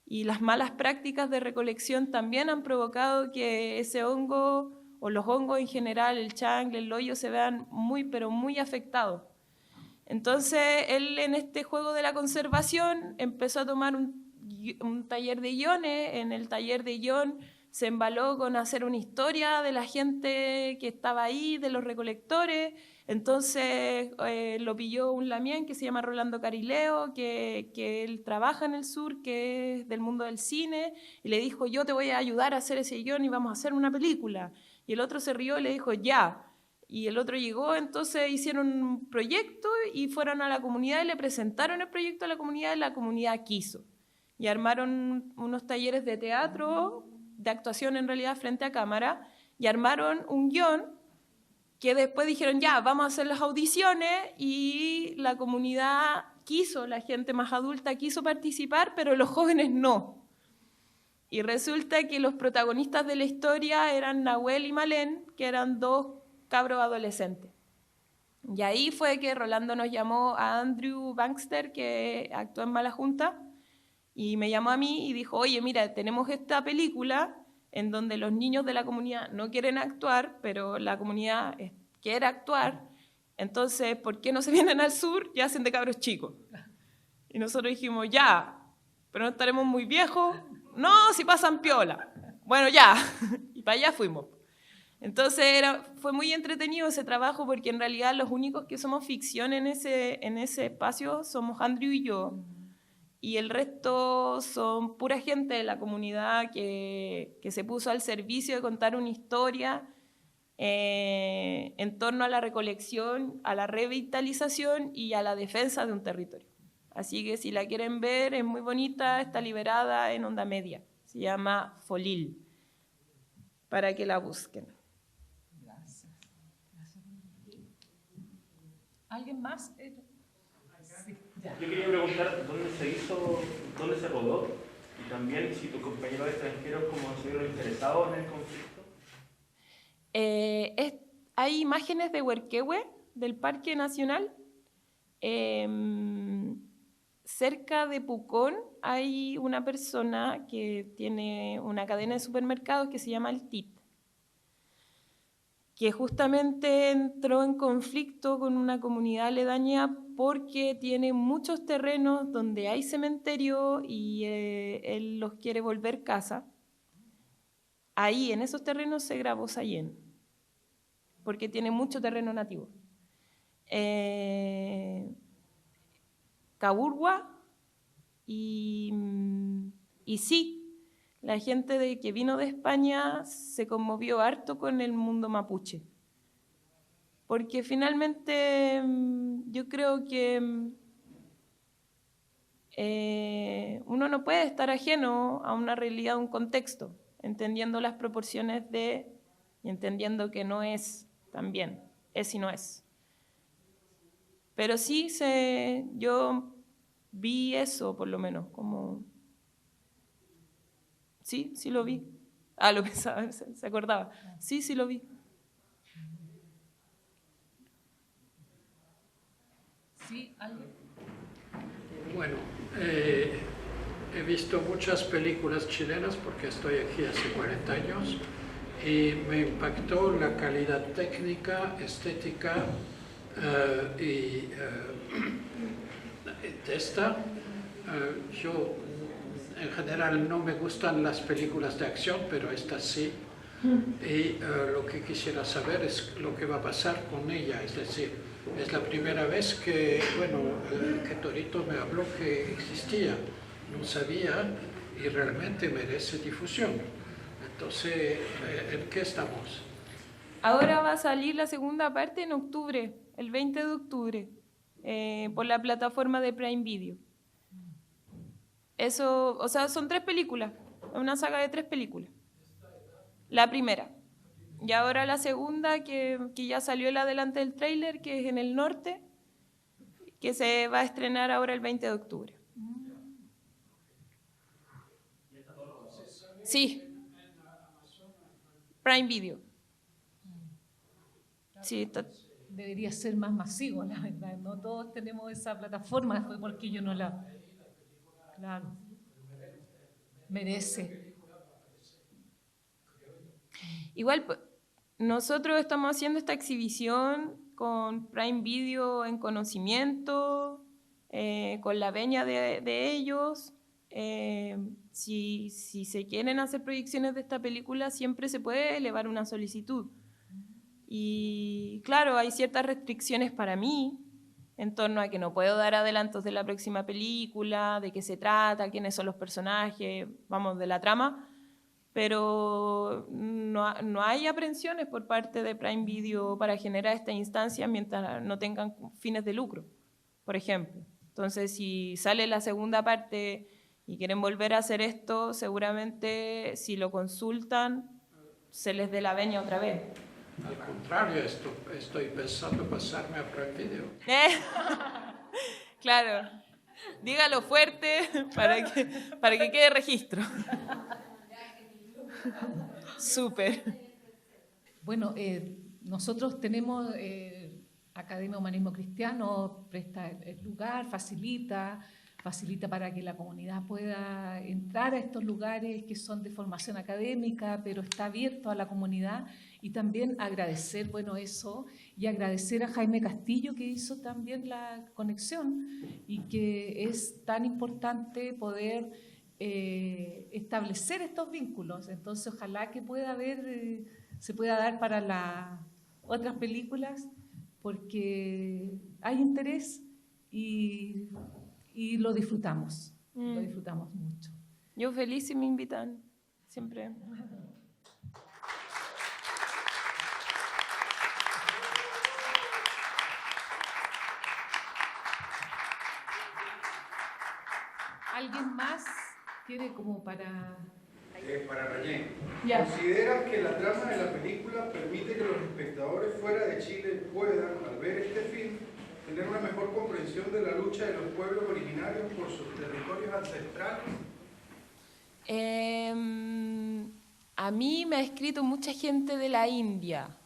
Y las malas prácticas de recolección también han provocado que ese hongo, o los hongos en general, el changle, el loyo, se vean muy, pero muy afectados. Entonces, él en este juego de la conservación empezó a tomar un taller de guiones. En el taller de guión se embaló con hacer una historia de la gente que estaba ahí, de los recolectores. Entonces lo pilló un lamien que se llama Rolando Carileo, que él trabaja en el sur, que es del mundo del cine, y le dijo: yo te voy a ayudar a hacer ese guión y vamos a hacer una película. Y el otro se rió y le dijo: ya. Y el otro llegó, entonces hicieron un proyecto y fueron a la comunidad y le presentaron el proyecto a la comunidad y la comunidad quiso. Y armaron unos talleres de teatro, de actuación en realidad frente a cámara, y armaron un guión que después dijeron: ya, vamos a hacer las audiciones, y la comunidad quiso, la gente más adulta quiso participar, pero los jóvenes no. Y resulta que los protagonistas de la historia eran Nahuel y Malén, que eran dos cabros adolescentes. Y ahí fue que Rolando nos llamó a Andrew Bankster, que actuó en Mala Junta, y me llamó a mí y dijo: oye, mira, tenemos esta película en donde los niños de la comunidad no quieren actuar, pero la comunidad quiere actuar, entonces, ¿por qué no se vienen al sur y hacen de cabros chicos? Y nosotros dijimos: ya, pero no estaremos muy viejos. No, si pasan piola. Bueno, ya. Y para allá fuimos. Entonces fue muy entretenido ese trabajo, porque en realidad los únicos que somos ficción en ese espacio somos Andrew y yo, y el resto son pura gente de la comunidad que se puso al servicio de contar una historia en torno a la recolección, a la revitalización y a la defensa de un territorio. Así que si la quieren ver, es muy bonita, está liberada en Onda Media, se llama Folil, para que la busquen. ¿Alguien más? Sí, ya. Yo quería preguntar dónde se hizo, dónde se rodó, y también si tus compañeros extranjeros como se vieron interesados en el conflicto. Hay imágenes de Huerquehue, del Parque Nacional. Cerca de Pucón hay una persona que tiene una cadena de supermercados que se llama El TIT, que justamente entró en conflicto con una comunidad aledaña porque tiene muchos terrenos donde hay cementerio y él los quiere volver casa. Ahí, en esos terrenos, se grabó Sayén, porque tiene mucho terreno nativo. Caburgua y sí, la gente que vino de España se conmovió harto con el mundo mapuche. porque finalmente yo creo que uno no puede estar ajeno a una realidad, a un contexto, entendiendo las proporciones y entendiendo que no es también, es y no es. Pero sí, yo vi eso, por lo menos, como... Sí lo vi. Lo pensaba, se acordaba. Sí lo vi. ¿Sí? ¿Alguien? Bueno, he visto muchas películas chilenas porque estoy aquí hace 40 años y me impactó la calidad técnica, estética y de esta. Yo en general no me gustan las películas de acción, pero esta sí. Y lo que quisiera saber es lo que va a pasar con ella, es decir, es la primera vez que, que Torito me habló que existía, no sabía y realmente merece difusión. Entonces, ¿en qué estamos? Ahora va a salir la segunda parte en octubre, el 20 de octubre, por la plataforma de Prime Video. Eso, o sea, son 3 películas, una saga de 3 películas. La primera. Y ahora la segunda, que ya salió el adelante del tráiler, que es en el norte, que se va a estrenar ahora el 20 de octubre. Sí. Prime Video. Sí, Debería ser más masivo, la verdad. No todos tenemos esa plataforma, fue porque yo no la... Claro. Merece. Igual, nosotros estamos haciendo esta exhibición con Prime Video en conocimiento, con la veña de ellos. Si se quieren hacer proyecciones de esta película, siempre se puede elevar una solicitud. Y claro, hay ciertas restricciones para mí en torno a que no puedo dar adelantos de la próxima película, de qué se trata, quiénes son los personajes, vamos, de la trama, pero no hay aprensiones por parte de Prime Video para generar esta instancia mientras no tengan fines de lucro, por ejemplo. Entonces, si sale la segunda parte y quieren volver a hacer esto, seguramente si lo consultan, se les dé la veña otra vez. Al contrario, estoy pensando pasarme a Prime Video. Claro, dígalo fuerte para que quede registro. Súper. Bueno, nosotros tenemos Academia Humanismo Cristiano, presta el lugar, facilita para que la comunidad pueda entrar a estos lugares que son de formación académica, pero está abierto a la comunidad. Y también agradecer, eso, y agradecer a Jaime Castillo, que hizo también la conexión y que es tan importante poder establecer estos vínculos. Entonces, ojalá que se pueda dar para las otras películas, porque hay interés y lo disfrutamos. Lo disfrutamos mucho. Yo feliz si me invitan, siempre. ¿Alguien más quiere como para...? Para Rayén. Ya. ¿Consideras que la trama de la película permite que los espectadores fuera de Chile puedan, al ver este film, tener una mejor comprensión de la lucha de los pueblos originarios por sus territorios ancestrales? A mí me ha escrito mucha gente de la India.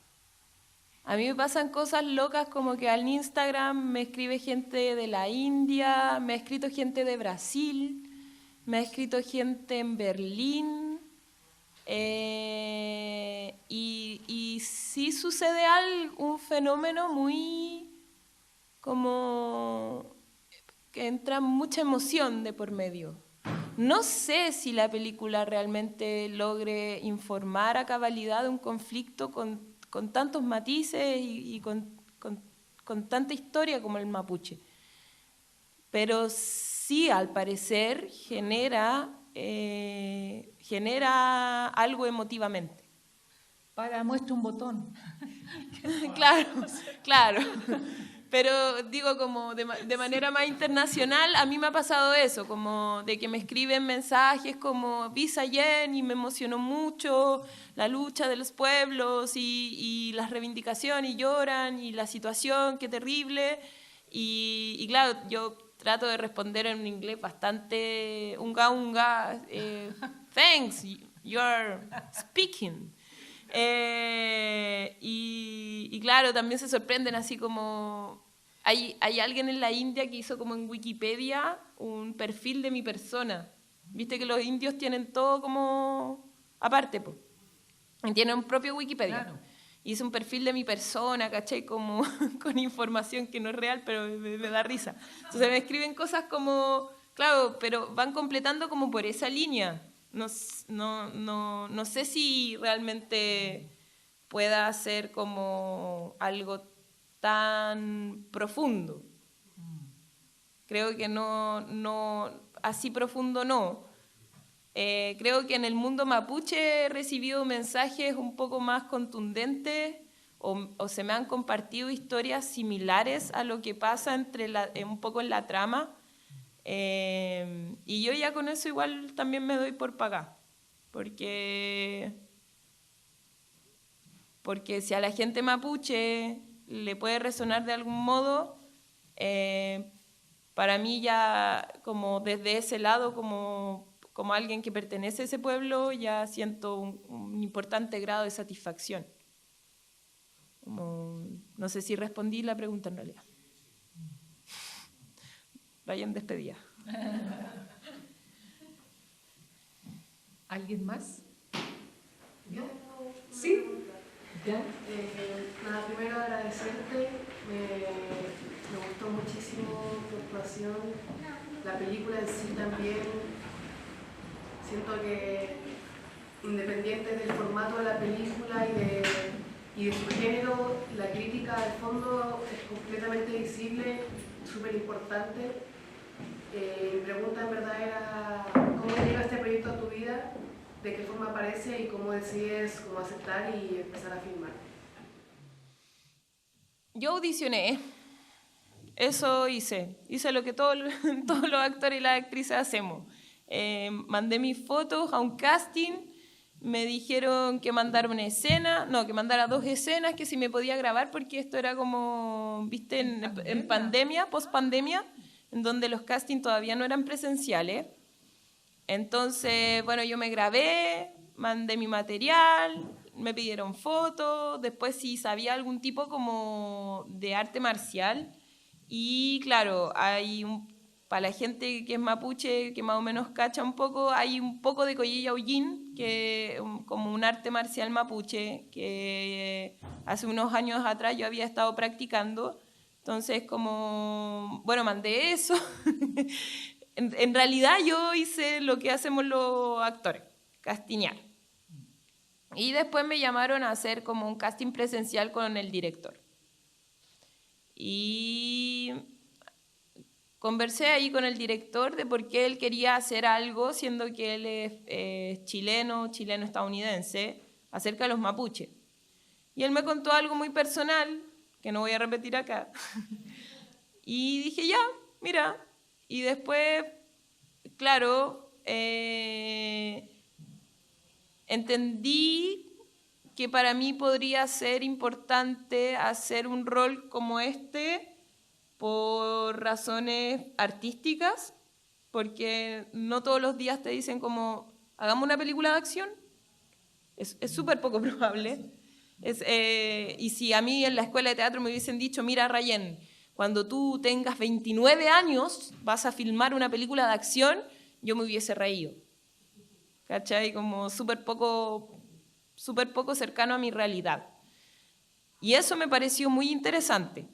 A mí me pasan cosas locas como que al Instagram me escribe gente de la India, me ha escrito gente de Brasil, me ha escrito gente en Berlín, y sí sucede un fenómeno muy como que entra mucha emoción de por medio. No sé si la película realmente logre informar a cabalidad de un conflicto con tantos matices y con tanta historia como el mapuche. Pero sí, al parecer, genera algo emotivamente. Muestra un botón. Claro. Pero digo, como de manera más internacional, a mí me ha pasado eso, como de que me escriben mensajes como vi Sayen y me emocionó mucho la lucha de los pueblos y las reivindicaciones y lloran y la situación, qué terrible. Y claro, yo trato de responder en un inglés bastante unga, thanks, you're speaking. Y claro, también se sorprenden así como... Hay alguien en la India que hizo como en Wikipedia un perfil de mi persona. Viste que los indios tienen todo como aparte, pues. Tienen un propio Wikipedia. Claro. Hice un perfil de mi persona, ¿cachai? Como con información que no es real, pero me da risa. Entonces me escriben cosas como... Claro, pero van completando como por esa línea. No sé si realmente pueda ser como algo tan profundo. Creo que no así profundo no. Creo que en el mundo mapuche he recibido mensajes un poco más contundentes o se me han compartido historias similares a lo que pasa un poco en la trama. Y yo ya con eso igual también me doy por pagada, porque si a la gente mapuche le puede resonar de algún modo, para mí ya como desde ese lado, como alguien que pertenece a ese pueblo, ya siento un importante grado de satisfacción. No sé si respondí la pregunta en realidad. Vayan despedida. ¿Alguien más? ¿Ya? ¿Sí? ¿Ya? Nada, primero agradecerte. Me gustó muchísimo tu actuación. La película en sí también. Siento que, independiente del formato de la película y de su género, la crítica de fondo es completamente visible, súper importante. Mi pregunta en verdad era ¿cómo llega este proyecto a tu vida? ¿De qué forma aparece y cómo decides cómo aceptar y empezar a filmar? Yo audicioné, eso hice lo que todos los actores y las actrices hacemos. Mandé mis fotos a un casting, me dijeron que mandara que mandara 2 escenas, que si me podía grabar, porque esto era como, viste, en pandemia, post-pandemia, en donde los castings todavía no eran presenciales. Entonces, bueno, yo me grabé, mandé mi material, me pidieron fotos, después si sabía algún tipo como de arte marcial. Y claro, para la gente que es mapuche, que más o menos cacha un poco, hay un poco de Collella-Ullín, que como un arte marcial mapuche, que hace unos años atrás yo había estado practicando. Entonces, mandé eso. En realidad yo hice lo que hacemos los actores, castiñar. Y después me llamaron a hacer como un casting presencial con el director. Y conversé ahí con el director de por qué él quería hacer algo, siendo que él es chileno-estadounidense, acerca de los mapuches. Y él me contó algo muy personal, que no voy a repetir acá. Y dije, ya, mira. Y después, claro, entendí que para mí podría ser importante hacer un rol como este por razones artísticas, porque no todos los días te dicen como, hagamos una película de acción. Es súper poco probable. Y si a mí en la escuela de teatro me hubiesen dicho, mira, Rayen, cuando tú tengas 29 años vas a filmar una película de acción, yo me hubiese reído. ¿Cachai? Como súper poco cercano a mi realidad. Y eso me pareció muy interesante.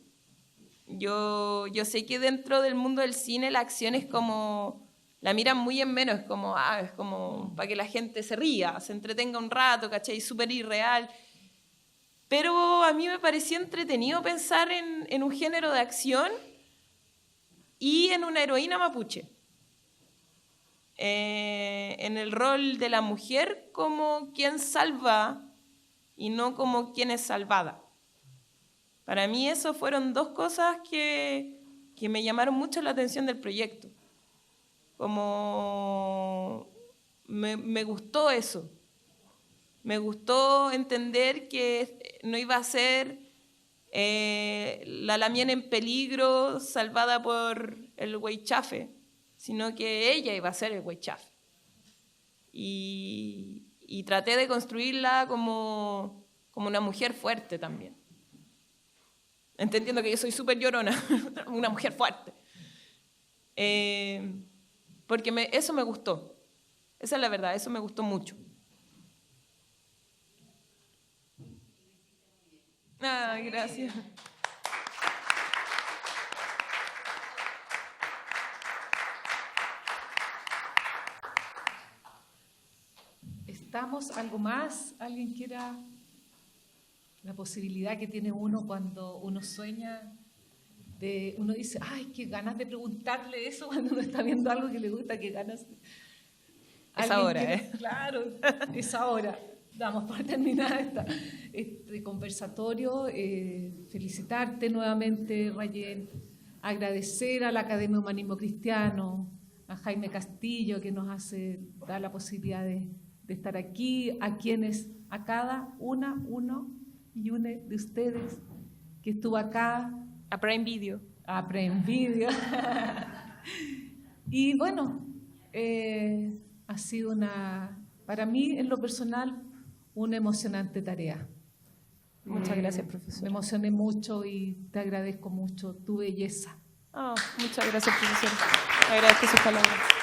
Yo sé que dentro del mundo del cine la acción es como, la miran muy en menos, es como para que la gente se ría, se entretenga un rato, ¿cachai? Súper irreal. Pero a mí me pareció entretenido pensar en un género de acción y en una heroína mapuche. En el rol de la mujer como quien salva y no como quien es salvada. Para mí eso fueron dos cosas que me llamaron mucho la atención del proyecto. Como me gustó eso. Me gustó entender que no iba a ser la Lamien en peligro salvada por el Weichafe, sino que ella iba a ser el Weichafe. Y traté de construirla como una mujer fuerte también. Entendiendo que yo soy súper llorona, una mujer fuerte. Porque eso me gustó. Esa es la verdad, eso me gustó mucho. Ah, gracias. ¿Estamos? ¿Algo más? ¿Alguien quiera? La posibilidad que tiene uno cuando uno sueña, uno dice, ay, qué ganas de preguntarle eso cuando uno está viendo algo que le gusta, qué ganas. Es ahora, Claro, es ahora. Damos por terminada este conversatorio. Felicitarte nuevamente, Rayen. Agradecer a la Academia Humanismo Cristiano, a Jaime Castillo, que nos da la posibilidad de estar aquí, a quienes, a cada uno y una de ustedes que estuvo acá. A Prime Video. A Prime Video. Y bueno, ha sido para mí en lo personal, una emocionante tarea. Muchas gracias, profesor. Me emocioné mucho y te agradezco mucho tu belleza. Muchas gracias, profesor. Agradezco sus palabras.